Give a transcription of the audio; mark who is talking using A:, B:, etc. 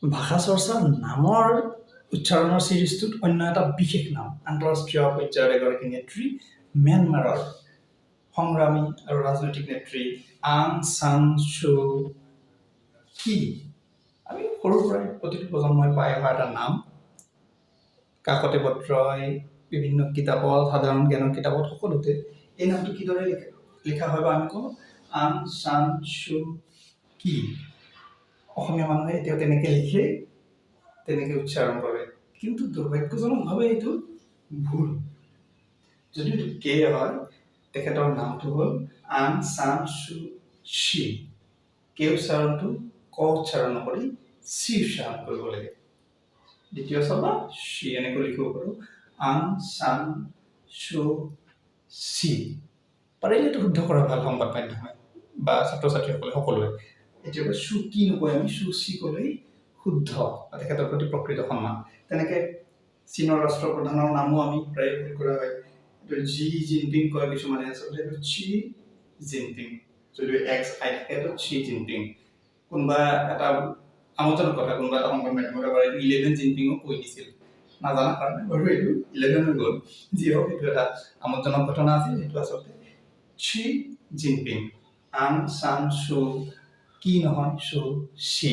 A: ভাষা চৰ্চাৰ নামৰ উচ্চাৰণৰ চিৰিজটোত অন্য এটা বিশেষ নাম আন্তঃৰাষ্ট্ৰীয় পৰ্যায়ৰ এগৰাকী নেত্ৰী ম্যানমাৰৰ সংগ্ৰামী আৰু ৰাজনৈতিক নেত্ৰী আং চান চু কি। আমি সৰুৰ পৰাই প্ৰতিটো প্ৰজন্মই পাই অহা এটা নাম, কাকতে পত্ৰই বিভিন্ন কিতাপত, সাধাৰণ জ্ঞানৰ কিতাপত সকলোতে এই নামটো কিদৰে লিখা হয় বা আমি কওঁ আং চান চু কি। অসমীয়া মানুহে এতিয়াও তেনেকে লিখে, তেনেকে উচ্চাৰণ কৰে, কিন্তু দুৰ্ভাগ্যজনকভাৱে এইটো ভুল। যদি এইটো কে হয়, তেখেতৰ নামটো হ'ল আং চান চু চি। কে উচ্চাৰণটো ক উচ্চাৰণ নকৰি চি উচ্চাৰণ কৰিব লাগে। দ্বিতীয় চাবা চি এনেকৈ লিখিব পাৰোঁ, আং চান চু চি। পাৰিলে এইটো শুদ্ধ কৰা ভাল সংবাদ মাধ্যমে বা ছাত্ৰ ছাত্ৰীসকলে সকলোৱে। এতিয়া চু কি নকয়, আমি চু চি ক'লেই শুদ্ধ বা তেখেতৰ প্ৰতি প্ৰকৃত সন্মান। তেনেকে চীনৰ ৰাষ্ট্ৰপ্ৰধানৰ নামো আমি প্ৰায় ভুল কৰা হয়। এইটো জি জিনপিং কয় কিছুমানে, আচলতে এইটো চি জিনপিং। যদি এক্স আই থাকে এইটো চি জিনপিং। কোনোবা এটা আমোদজনক কথা, কোনোবা এটা সংবাদ মাধ্যমত এবাৰ 11 জিনপিঙো কৈ দিছিল, নাজানা কাৰণে বাৰু এইটো 11 হৈ গ'ল। যি হওক, এইটো এটা আমোদজনক ঘটনা আছিল। সেইটো আচলতে চি জিনপিং, আং চান চু কি নহয় চু চি।